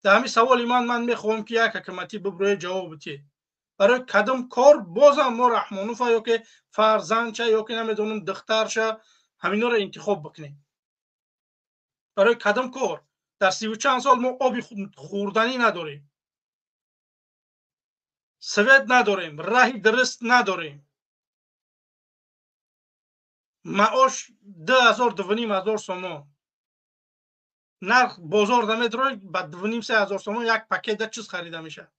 در همین سوالی من میخوام که یک حکومتی ببروی جواب بده برای کدام کار بازم ما رحمانوف یا که فرزند یا که نمیدونم دختر شه همینا رو انتخاب بکنیم. برای کدام کار در 30 و چند سال ما آب خوردنی نداریم، سوید نداریم، راه درست نداریم، معاش 2000 2500 سومون، نرخ بازار نمیدره با 2500 3000 سومون یک پکیت چیز خریده میشه.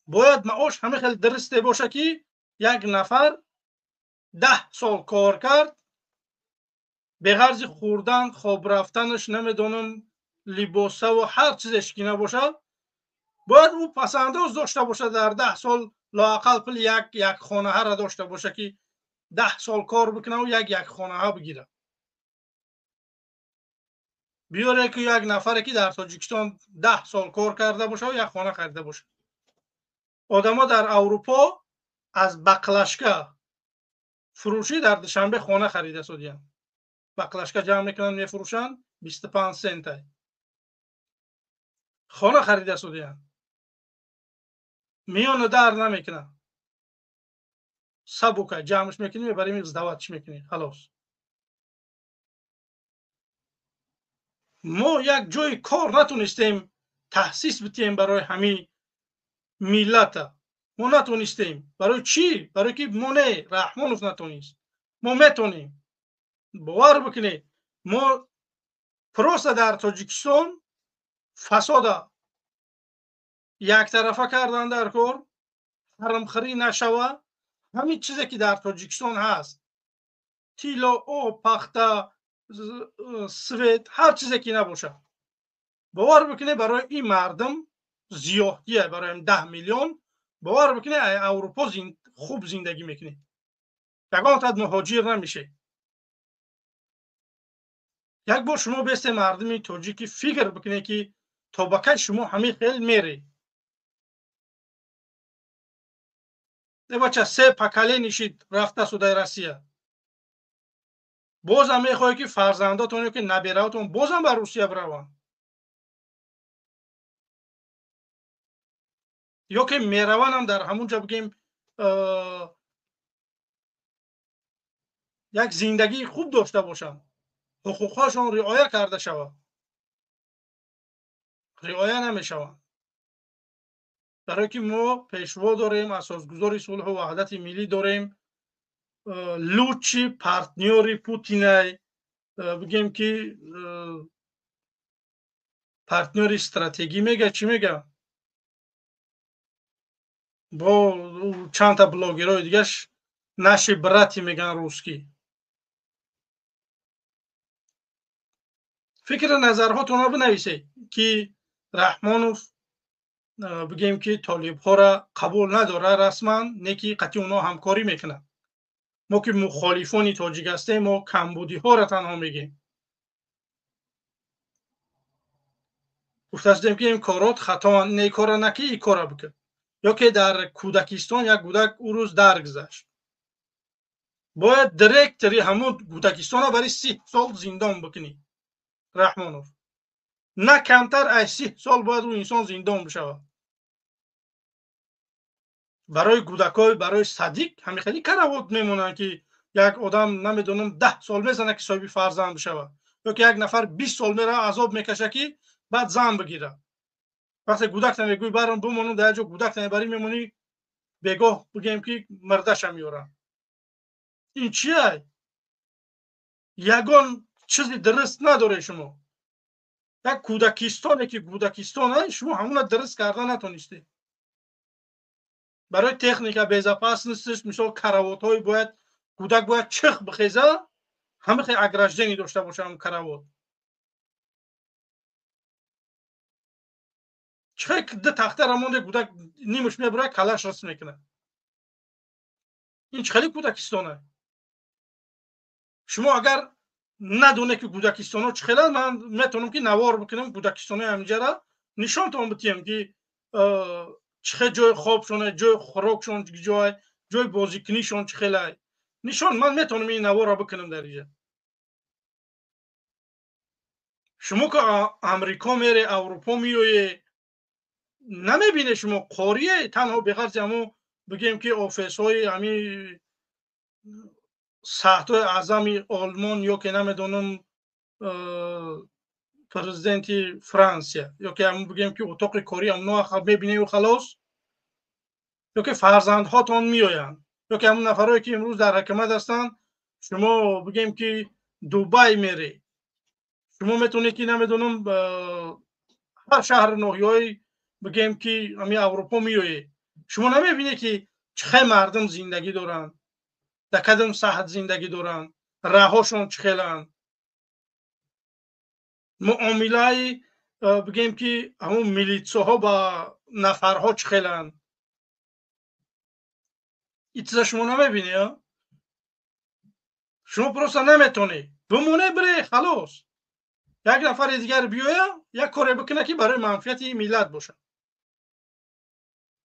باید معاش همه خیلی درسته باشه که یک نفر 10 سال کار کرد به غرض خوردن خواب رفتنش نمیدونم لباسه و هر چیزش که نباشه باید او پسنداز داشته باشه در 10 سال لااقل پل یک خانه ها را داشته باشه که 10 سال کار بکنه و یک خانه ها بگیره. بیاره که یک نفری که در تاجیکستان 10 سال کار کرده باشه و یک خانه خریده باشه. آدما در اروپا از بقلشکا فروشی در دوشنبه خانه خریده سودیان. بقلشکا جمع میکنن میفروشن 25 سنت خانه خریده سودیان. میان در نمیکنن، سبوکا جمعش میکنی میبریم ازدواجش میکنی خلاص. ما یک جای کار نتونستیم تأسیس بتیم برای همین ملت. ما نتونستیم. برای چی؟ برای که ما نه رحمانوف نتونست. ما میتونیم. باور بکنید ما پروسه در تاجیکستان فساد یک طرفه کردن در کار، حرمخوری نشوه. همین چیزی که در تاجیکستان هست، تیلا، آب، پخته، سوید، هر چیزی که نباشه. باور بکنید برای این مردم زیادیه، برای 10 میلیون باور بکنید اروپا خوب زندگی میکنه. یگان تد مهاجر نمیشه. یک بار شما بیست مردم تاجیکی فکر بکنید که طبقه شما همین خیلی میره. ده بچه 3 پکله نشید رفته سوده روسیه. بازم میخواهی که فرزنداتون که نبیرهاتون بازم بر روسیه بروند. یا که میروان هم در همونجا بگیم یک زندگی خوب داشته باشن، حقوقهاشون رعایت کرده شود. رعایت نمیشوند. برای که ما پیشوا داریم، اساسگذار صلح و وحدت ملی داریم، لوچی پارتنری پوتینای بگیم که پارتنر استراتژی میگه چی میگه با چند تا بلاگرای دیگهش نشی براتی میگن روسکی. فکر نظرهاتون رو بنویسید که رحمانوف بگیم که طالب ها را قبول نداره رسما، نکی قطعی اونا همکاری میکنه. ما که مخالفان تاجیک هستیم ما کمبودی ها را تنها میگیم. گفتیم که این کارات خطا نیکار نکی این کار بکن. یا که در کودکستان یک کودک او روز درگذشت باید دایرکتری همون کودکستان برای 30 سال زندان بکنی رحمانوف. نه کمتر از 30 سال باید اون انسان زندان بشه. برای کودکای برای صدیق همین خیلی کراوت میمونن که یک آدم نمیدونم 10 سال میزنه که صاحب فرزند بشه یا که یک نفر 20 سال میره عذاب میکشه که بعد زن بگیره. وقتی کودک نمیگوی برام بمونم در جا کودک نمیبری میمونی بگاه بگیم که مردش میارن. این چیه؟ یگان چیزی درست نداره. شما یک کودکستانه که کودکستانه شما همون درست کردن نتونستی. برای تکنیک بیزاپاس نیستش. مثلا کراوات های باید کودک باید چخ بخیزه همه خیلی اگرژنی داشته باشه. هم کراوات چخ ده تخته را مونده کودک نیمش میبره کلاش رسم میکنه. این خیلی کودکستانه. شما اگر ندونه که کودکستانه چه خیلی من میتونم که نوار بکنم کودکستانه همینجا را نشان تون بدم که چه جای خوابشونه، جای خوراکشون، جای بازیکنیشون چه خیلی نشان من میتونم این نوار را بکنم در اینجا. شما که امریکا میره اروپا میوی نمیبینه شما قاریه تنها به غرض همون بگیم که آفیس های همین ساعت های اعظم آلمان یا که نمیدونم پرزیدنت فرانسیا یا که همون بگیم که اتاق کاری هم میبینه و خلاص، یا که فرزندهاتون میآیند، یا که همون نفرایی که امروز در حکومت هستن شما بگیم که دبی میره، شما میتونید که نمیدونم هر شهر ناحیه‌ای بگیم که همین اروپا میوی شما نمیبینید که چه مردم زندگی دارن، در کدام صحت زندگی دارن، راهاشون چخلن، معامله بگیم که همون میلیتساها با نفرها چخلن، این چیزا شما نمیبینید. شما پروسا نمیتونی بمونه بره خلاص یک نفر دیگر بیاید یک کاری بکنه که برای منفعت ملت باشه.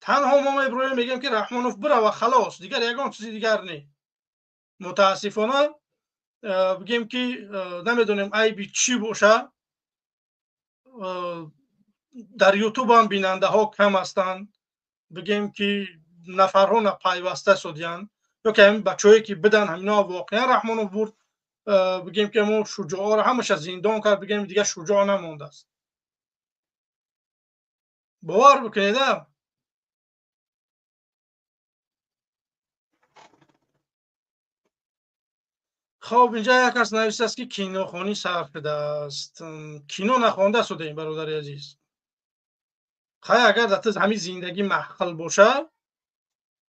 تنها ما میبرویم میگیم که رحمانوف بره و خلاص، دیگر یگان چیزی دیگر نه. متاسفانه بگیم که نمیدونیم عیبی چی باشه، در یوتیوب هم بیننده ها کم هستند، بگیم که نفرها نپیوسته شدن، یا که همین بچه‌هایی که بدن همینا واقعا رحمانوف برد بگیم که ما شجاع را همش از زندان کرد، بگیم دیگه شجاع نمونده است. باور بکنید. خب اینجا یک کس نوشته است که کینوخوانی صرف شده است. کینو نخوانده شده این برادر عزیز. خواهی اگر در همین زندگی محقل باشه،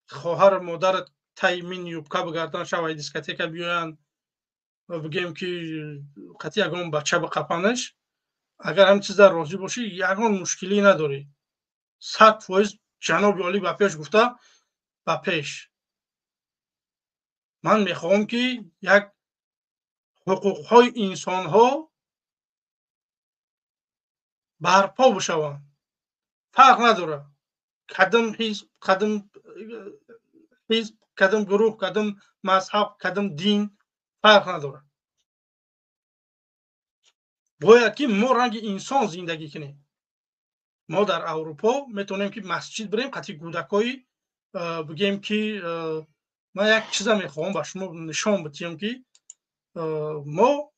خواهر مادر تایمین یوبکا بگردن شوی دیسکتیک بیاین و بگیم که قطعی اگرون بچه بقپنش، اگر هم چیز در راضی باشی یکان مشکلی نداری. 100% جناب عالی با پیش گفته با پیش. من میخوام که یک حقوق های انسان ها برپا بشوند. فرق نداره کدام حزب، کدام گروه، کدام مذهب، کدام دین، فرق نداره. باید که ما رنگ انسان زندگی کنیم. ما در اروپا میتونیم که مسجد بریم، قطعی کودکایی بگیم که من یک چیز میخوام با شما نشان بدم که ما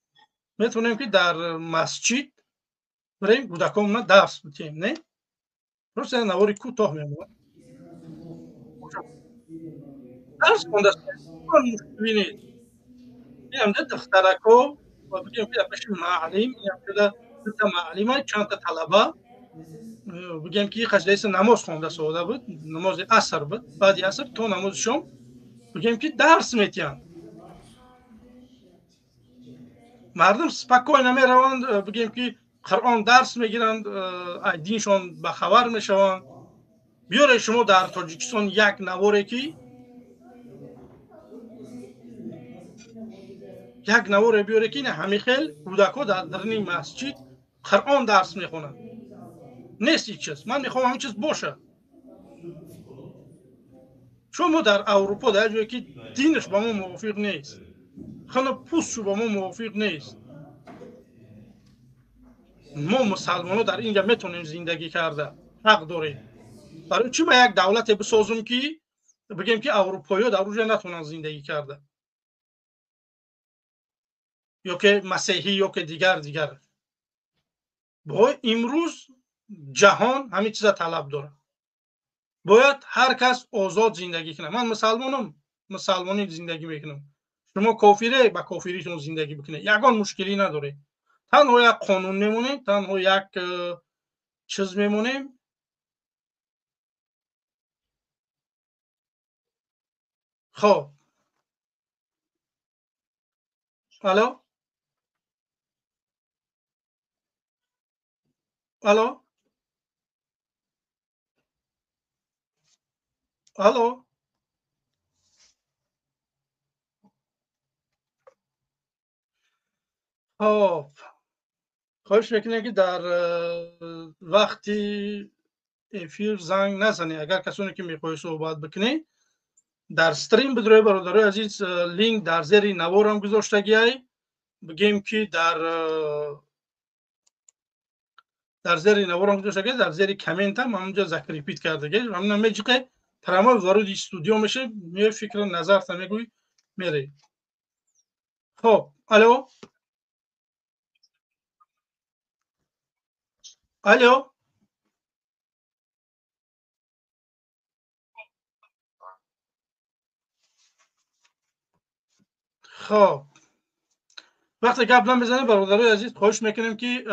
میتونیم که در مسجد بریم کودکامون درس بدیم. نه درست نواری کوتاه میمونه درس خونده است. مشکلی نیست. میام ده دخترکو و بگیم که پیش معلم میام که ده معلم چند تا طلبه بگیم که قضیه نماز خونده سوده بود، نماز عصر بود، بعد عصر تا نماز شام بگیم که درس میتیم. مردم سپکای نمیروند، بگیم که قرآن درس میگیرند، دینشون به خبر میشوند. بیاره شما در تاجیکستان یک نواره که یک نواره بیاره که همین خیل کودک‌ها در این مسجد قرآن درس میخونند. نیست هیچ چیز. من میخوام همین چیز باشه. شما در اروپا در جایی که دینش با ما موافق نیست، خانه پوستش با ما موافق نیست، ما مسلمان ها در اینجا میتونیم زندگی کرده، حق داریم. برای چی ما یک دولت بسازیم که بگیم که اروپایی ها در اونجا نتونن زندگی کرده، یا که مسیحی یا که دیگر. با امروز جهان همین چیزا طلب داره. باید هر کس آزاد زندگی کنه. من مسلمانی زندگی میکنم، شما کافیره با کافریتون زندگی بکنه، یگان مشکلی نداره. تنها یک قانون میمونیم، تنها یک چیز میمونیم. خب الو خب خواهش میکنم که در وقتی افیر زنگ نزنی. اگر کسانی که میخوای صحبت بکنی در استریم بدروی برادرای عزیز، لینک در زیر نوارم گذاشته گیای، بگیم که در در زیر نوارم گذاشته در زیر کامنت هم همونجا ذکر ریپیت کرده همون میگه ترامل وارد استودیو میشه می فکر نظر تا میگوی میره. خب الو الو خب وقتی گپ نمیزنه برادرای عزیز خواهش میکنیم که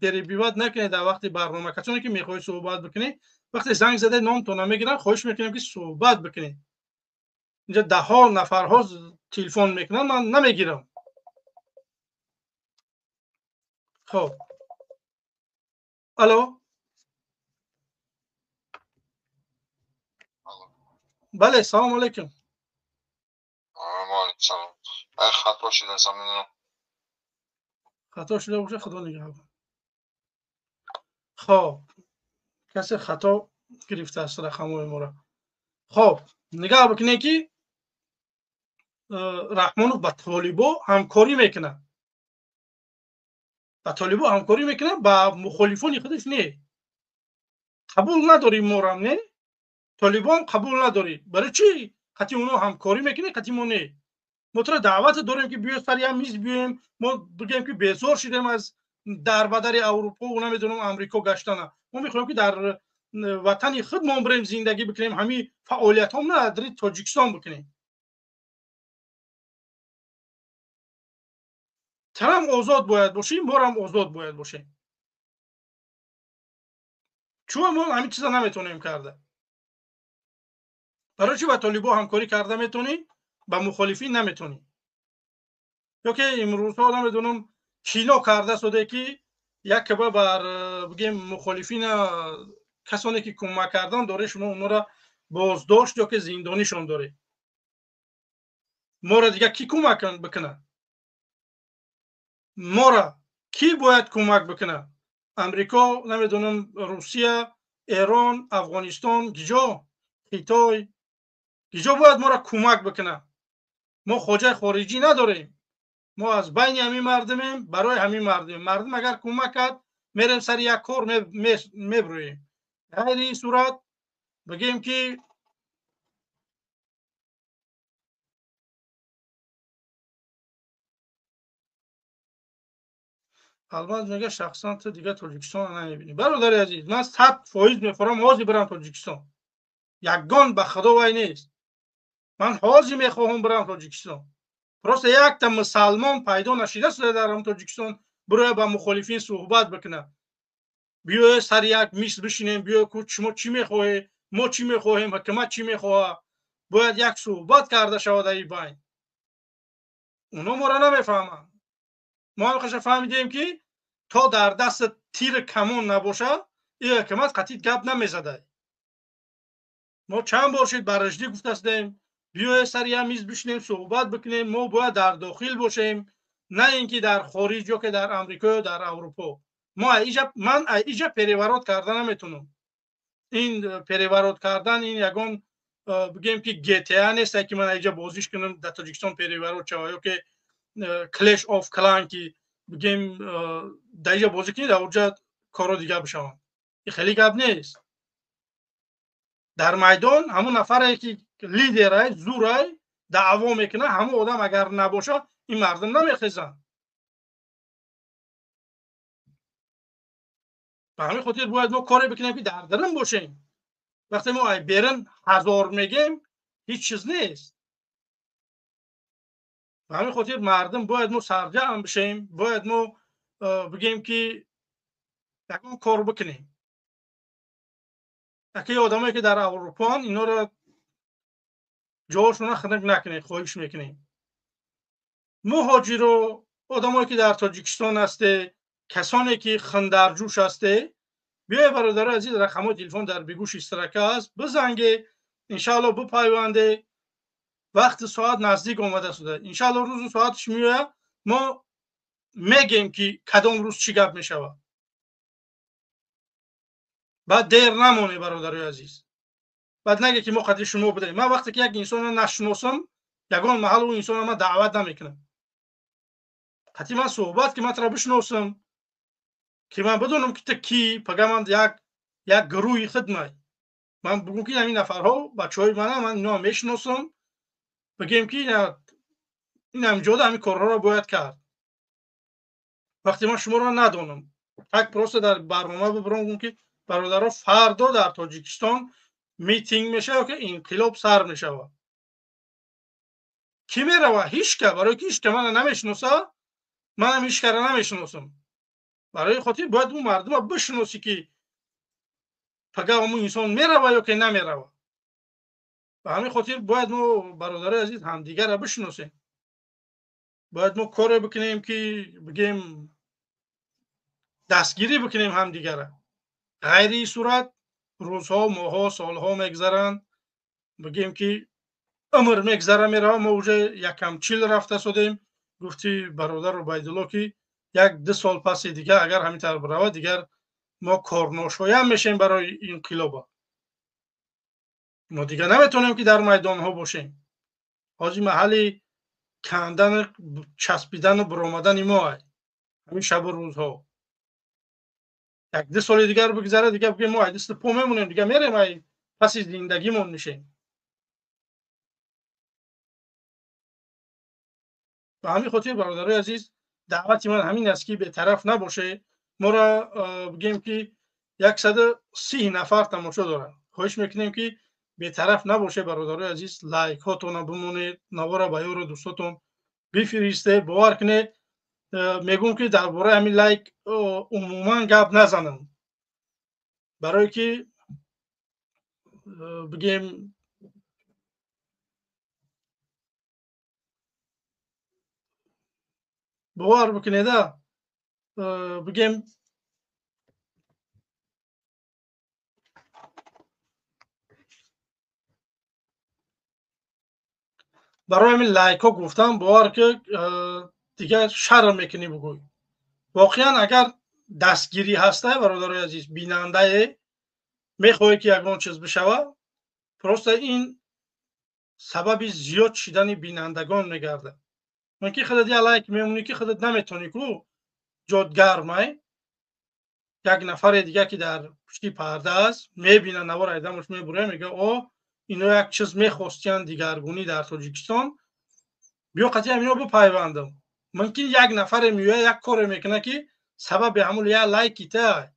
پری بیواد نکنید در وقت برنامه کسانی که میخواید صحبت بکنید وقتی زنگ زده نامتون نمیگیرن خواهش میکنیم که صحبت بکنید. اینجا ده ها نفرها تلفن میکنن من نمیگیرم. خب الو بله سلام علیکم. سلام. خطا شده اصلا خطا شده باشه خدا نگهدار. خب کسی خطا گرفته است رقم‌های ما را. خب نگاه بکنید که رحمانов با طالبا همکاری میکنه. با طالبا همکاری میکنه با مخالفان خودش نه. قبول نداریم ما را نه. طالبان قبول نداری. برای چی؟ قطعی اونا همکاری میکنه قطعی ما نه. ما تو دعوت داریم که بیا سر هم میز بیایم ما بگیم که بیزار شدیم از در بدر اروپا و نمیدونم امریکا گشتن. ما میخوایم که در وطن خود ما بریم زندگی بکنیم همین فعالیت هم نه در تاجیکستان بکنیم. ترام آزاد باید باشیم ما هم آزاد باید باشیم. چون ما همین چیزا نمیتونیم کرده. برای چی با طالبا همکاری کرده میتونیم با مخالفین نمیتونیم؟ یا که امروز ها نمیدونم کینا کرده شده که یک بار بگیم مخالفین کسانی که کمک کردن داره شما اونا را بازداشت یا که زندانیشون داره. ما را دیگه کی کمک بکنه؟ ما را کی باید کمک بکنه؟ امریکا نمیدونم روسیه ایران افغانستان گیجا خیتای گیجا باید ما را کمک بکنه. ما خواجه خارجی نداریم. ما از بین همین مردمیم برای همین مردم اگر کمک کرد میریم سر یک کار میبرویم. غیر این صورت بگیم که البته میگه شخصا تو دیگه تاجیکستان نمیبینی. برادر عزیز من 100% میفرام حاضر برم تاجیکستان. یگان به خدا وای نیست. من حاضر میخواهم برم تاجیکستان. راست یک تا مسلمان پیدا نشده شده در تاجیکستان برای با مخالفین صحبت بکنه. بیا سر یک میز بشینیم بیا کو شما چی میخواهی ما چی میخواهیم حکومت چی میخواه باید یک صحبت کرده شود در این بین. اونا ما را نمیفهمن. ما هم فهمیدیم که تا در دست تیر کمون نباشه این حکومت قطعی گپ نمیزده. ما چند بار شد برشتی گفته استیم بیا سر یک میز بشینیم صحبت بکنیم. ما باید در داخل باشیم نه اینکه در خارج یا که در امریکا یا در اروپا. من ایجا پریورات کردن نمیتونم. این پریورات کردن این یگان بگیم که GTA نیست که من اینجا بازیش کنم در تاجیکستان پریورات شوم یا که کلش آف کلان که بگیم در اینجا بازی کنید در اونجا کارا دیگه بشوم. این خیلی گپ نیست. در میدان همون نفری که لیدر زورای دعوا میکنه همون آدم اگر نباشه این مردم نمیخیزن. به همین خاطر باید ما کاری بکنیم که در درم باشیم. وقتی ما برن هزار میگیم هیچ چیز نیست. به همین خاطر مردم باید ما سرجم بشیم. باید ما بگیم که یکم کار بکنیم. اگه آدمایی که در اروپا اینا رو جاشون خنک نکنه خواهش میکنیم. مهاجر رو آدمایی که در تاجیکستان هسته کسانی که خندرجوش هسته بیای برادر عزیز رقم تلفن در بگوش اشتراک است بزنگه انشالله بپیونده. وقت ساعت نزدیک اومده شده انشالله روز ساعتش میاد ما میگیم که کدام روز چی گپ میشود. بعد دیر نمونه برادر عزیز. بعد نگه که ما قدر شما بدهیم. من وقتی که یک انسان نشناسم یگان محل اون انسان من دعوت نمیکنم. قطعی من صحبت که من را بشناسم که من بدونم که کی پگمان یک گروهی خدمت من بگم که همین نفرها بچهای من اینا میشناسم بگیم که این همینجا همین کارها را باید کرد. وقتی من شما را ندانم تک پروسه در برنامه ببرم که برادرها فردا در تاجیکستان میتینگ میشه که انقلاب سر میشه. کی میروه؟ هیچ که. برای که هیچ که من نمیشناسه، من هم هیچ که را نمیشناسم. برای خاطر باید اون مردم بشناسی که پگه اون انسان میروه یا که نمیروه. به همین خاطر باید ما برادرای عزیز همدیگر را بشناسیم. باید ما کار بکنیم که بگیم دستگیری بکنیم همدیگر را. غیر این صورت روزها، ماهها، سالها میگذرند، بگیم که عمر میگذره میره. ما اوجه یکم چیل رفته شدیم. گفتی برادر عبیدالله که 1-2 سال پس دیگه اگر همین طور بروه دیگر ما کارناشای هم میشیم برای انقلاب. ما دیگه نمیتونیم که در میدان ها باشیم. حاجی محل کندن چسبیدن و برآمدن ما همین شب و روزها. 1-2 سال دیگر بگذره دیگه بگیم ما دست پا میمونیم دیگه میریم پس زندگیمون میشیم. و همین خاطر برادرای عزیز دعوت من همین است که به طرف نباشه. ما را بگیم که 130 نفر تماشا دارن. خواهش میکنیم که به طرف نباشه برادرای عزیز. لایک هاتون بمونید، نوارا به یار دوستاتون بفرسته. باور کنید میگم که درباره همین لایک عموما گپ نزنم، برای که بگیم باور بکنید بگیم برای همین لایک ها گفتم باور که دیگه شرم میکنی بگوی. واقعا اگر دستگیری هسته برادرای عزیز، بیننده میخوای که یگان چیز بشوه، پروسته این سبب زیاد شدن بینندگان میگرده. من که خودت لایک میمونی که خودت نمیتونی کو جاد گرمه، یک نفر دیگه که در پشتی پرده است میبینه نوار ایدمش میبره میگه اینا یک چیز میخواستن دیگرگونی در تاجیکستان، بیا قطعا اینا بپیوندم. ممکن یک نفر میوه یک کار میکنه که سبب همون یک لایکی ته.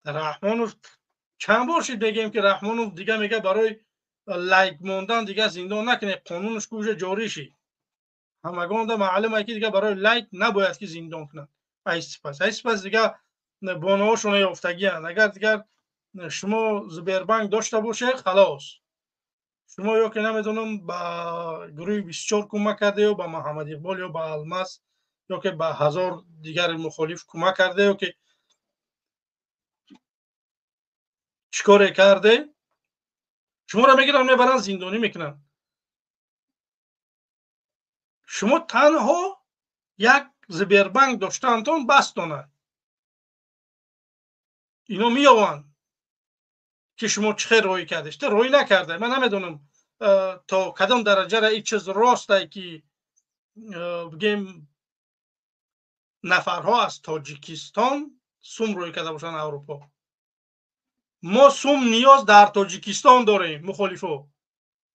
رحمانوف چند بار شد بگیم که رحمانوف دیگه میگه برای لایک موندن دیگه زندان نکنه، قانونش کوجه جاری شی. همگان ده معلومه که دیگه برای لایک نباید که زندان کنن. ایسپس دیگه بانهاشون یافتگی هست. اگر دیگر شما زبیربنک داشته باشه خلاص شما یا که نمیدونم با گروه 24 کمک کرده یا با محمد اقبال یا با الماس یا که با 1000 دیگر مخالف کمک کرده یا که چیکار کرده، شما را میگیرن میبرن زندانی میکنن. شما تنها یک زبیربنک داشتنتون بس دانه اینا میآوان که شما چه روی کردش تا روی نکرده. من نمیدونم تا کدام درجه را این چیز راسته که بگیم نفرها از تاجیکستان سوم روی کرده باشن اروپا. ما سوم نیاز در تاجیکستان داریم مخالفو،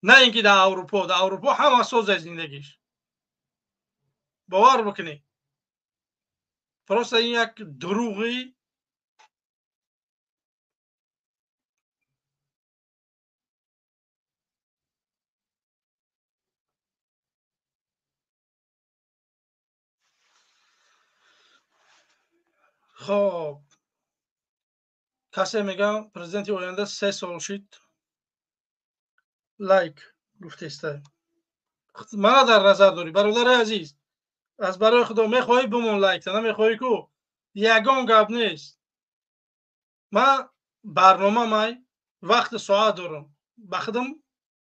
نه اینکه در اروپا. در اروپا هم اساس زندگیش. باور بکنی پروسه این یک دروغی. خب کسی میگم پرزیدنت آینده 3 سال شد لایک گفته است. منو در نظر داری برادر عزیز؟ از برای خدا میخوای بمون لایک نمیخوای کو یگان گپ نیست. من برنامه مای وقت ساعت دارم بخدم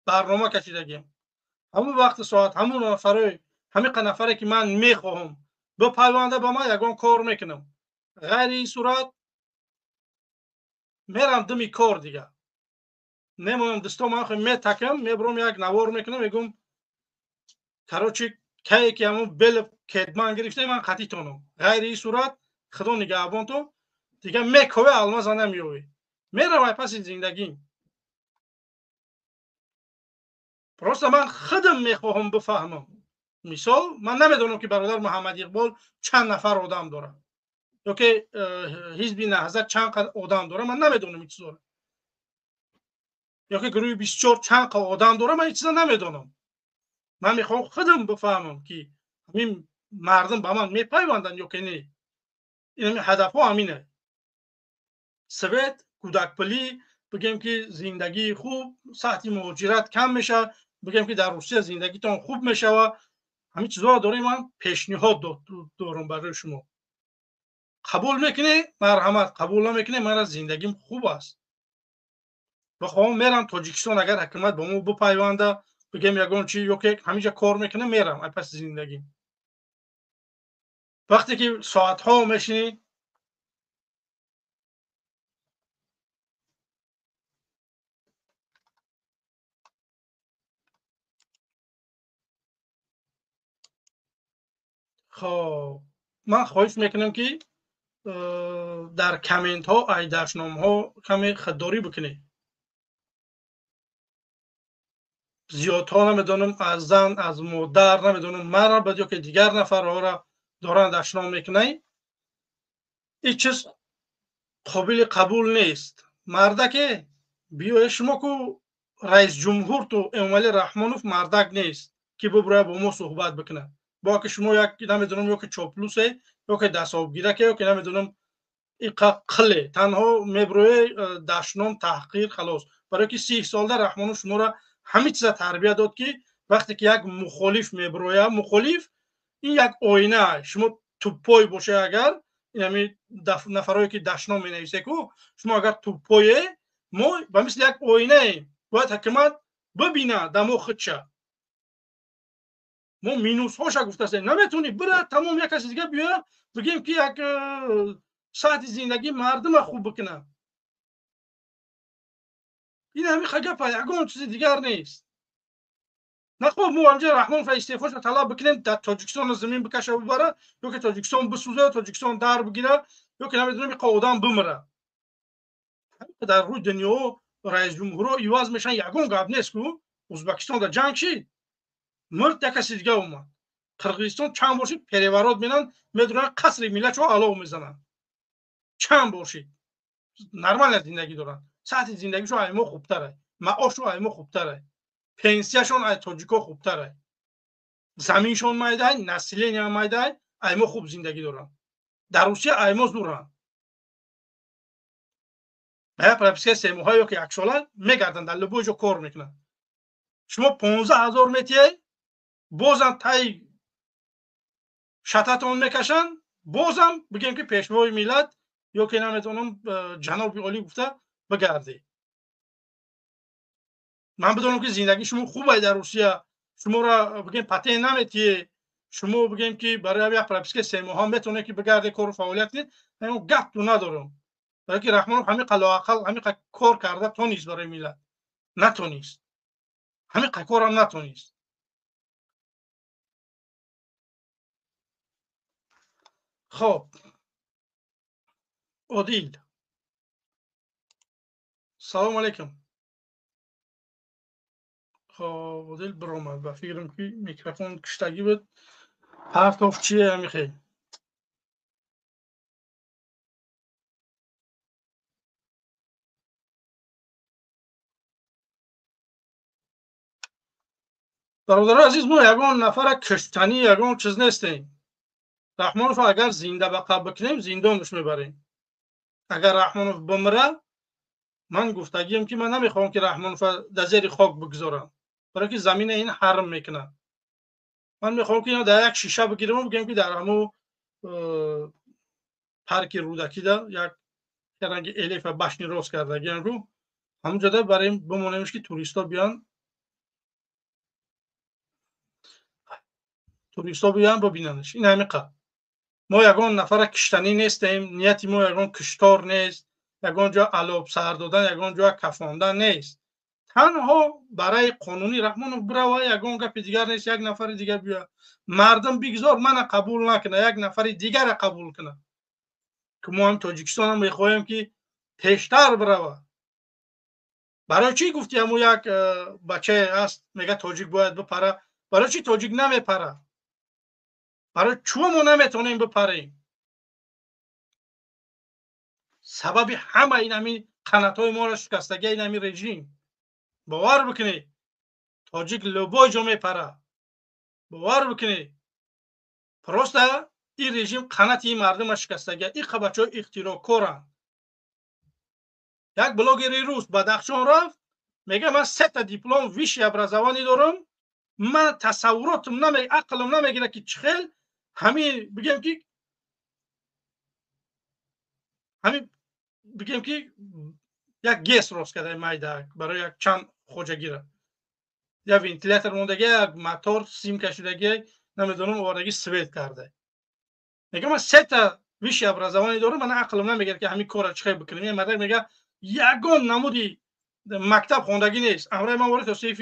برنامه کشیدگیم همون وقت ساعت همون نفرای همین نفره که من میخواهم به پیوانده با من یگان کار میکنم. غیر این صورت میرم دمی کار دیگه نمونم دستام آخه میتکم میبرم یک نوار میکنم میگم کراچی که همون بل کدمان گرفته من خطی تونم. غیر این صورت خدا نگهبان تو دیگه میکوه الماس نمیوی میره پس زندگی. پروسته من خودم میخواهم بفهمم. مثال من نمیدونم که برادر محمد اقبال چند نفر آدم داره یا که حزب نهضت چند آدم داره، من نمیدونم این چیزا، یا که گروه 24 چند آدم داره، من این چیزا نمیدونم. من میخوام خودم بفهمم که همین مردم با من میپیوندن یا که نه. این هدف ها همینه. سویت کودکپلی بگیم که زندگی خوب، سطح مهاجرت کم میشه، بگیم که در روسیه زندگیتون خوب میشه و همین چیزا داره. من پیشنهاد دارم برای شما. قبول میکنه مرحمت، قبول نمیکنه من از زندگیم خوب است. بخوام میرم تاجیکستان، اگر حکومت با ما بپیونده بگیم یگان چی یا که همینجا کار میکنه میرم پس زندگیم. وقتی که ساعت ها میشینی خب من خواهش میکنم که در کامنت ها ای دشنام ها کمی خداری بکنی. زیادها نمیدونم از زن از مادر نمیدونم مرا بعد یا که دیگر نفر ها را دارن دشنام میکنه. این چیز قابل قبول نیست. مردک بیای شما کو رئیس جمهور تو اموال رحمانوف مردک نیست که ببره با ما صحبت بکنه. با که شما یک نمیدونم یا که چاپلوسه یا که دستاوگیرک یا که نمیدونم قله تنها میبروی دشنام تحقیر خلاص. برای که 30 سال در رحمانوف شما را همه چیز تربیت داد که وقتی که یک مخالف میبروی، مخالف این یک آینه شما توپای باشه، اگر یعنی نفرایی که دشنام می نویسه کو شما اگر توپای ما با مثل یک آینه باید حکومت ببینه دمو خودشه. ما مینوس هاش گفته است نمیتونی بره تمام یک کسی دیگه بیا بگیم که یک ساعت زندگی مردم خوب بکنه. این همین خگه یگان چیز دیگر نیست. نه خب ما همجا رحمان و استعفاش رو طلب بکنیم در تاجیکستان زمین بکشه و ببره یا که تاجیکستان بسوزه، تاجیکستان در بگیره یا که نمیدونم قاودان بمره. در روی دنیا رئیس جمهورها ایواز میشن یگان گپ نیست که ازبکستان در جنگ شید مرد یک کسی دیگه اومد. قرقیزستان چند بار شد پریورات میدن میدونن قصر ملت رو علاو میزنن. چند بار شد نرمال زندگی دارن، سطح زندگیشون ایما خوبتره، معاششون ایما خوبتره، پنسیشون از تاجیکا خوبتره، زمینشون مایده، نسلی مایده ایما خوب زندگی دارن. در روسیه ایما زورن. ما پرپسکه سیموهای که یک ساله میگردن در لبوجو کار میکنن. شما 15,000 متریه بازم تای شتاتون میکشن، بازم بگیم که پیشوای ملت یا که نمیتونم جناب عالی گفته بگردی. من بدونم که زندگی شما خوبه در روسیه، شما را بگیم پته نمیتیه، شما بگیم که برای یک پرپسکه 3 ماه میتونه که بگرده کار و فعالیت کنید. من گپ تو ندارم. برای که رحمان همین قلاقل همین کار کرده تو نیست برای ملت، نتونیست همین کار هم نتونیست. خب عادل سلام علیکم. خب عادل برآمد و فکرم که میکروفون کشتگی بود. پرتاف چیه همیخی؟ برادر عزیز ما یگان نفر کشتنی یگان چیز نیستیم. رحمانوف اگر زنده بقا بکنیم زندانش میبریم. اگر رحمانوف بمره من گفتگیم که من نمیخوام که رحمانوف در زیر خاک بگذارم، برای که زمین این حرم میکنه. من میخوام که اینا در یک شیشه بگیرم و بگم که در همو پارک رودکی در یک رنگ الیف بشنی راست کرده رو همونجا در برای بمونیمش که توریستا بیان ببیننش. این همین قد ما یگان نفر کشتنی نیستیم، نیتی ما یگان کشتار نیست، یگان جا علاب سر دادن، یگان جا کفاندن نیست. تنها برای قانونی رحمان برای یگان گپ دیگر نیست. یک نفر دیگر بیا مردم بگذار من قبول نکنه، یک نفر دیگر قبول کنه. که ما هم تاجیکستان هم میخوایم که پیشتر بروه. برای چی گفتی همون یک بچه هست میگه تاجیک باید بپره؟ برای چی تاجیک نمیپره؟ برای چون ما نمیتونیم بپریم؟ سبب همه این همین قناتای ما را شکستگی این همین رژیم. باور بکنید تاجیک لبای جا میپره. باور بکنید پرسته این رژیم قنات این مردم شکستگی. این بچه های اختراع کارن. یک بلاگر روز بدخشان رفت میگه من 3 تا دیپلم ویشی ابرزوانی دارم. من تصوراتم عقلم نمیگیره که چخیل همین بگم که یک گیس راست کرده مایده برای یک چند خوجگیره یا ونتیلاتور موندگی یک موتور سیم کشیدگی نمیدونم آوردگی سویت کرده. میگه من 3 تا ویش ابرزوانی دارم. من عقلم نمیگیره که همین کارا چخیل بکنیم. این مدر میگه یگان نمودی مکتب خوندگی نیست. امروز من وارد توصیف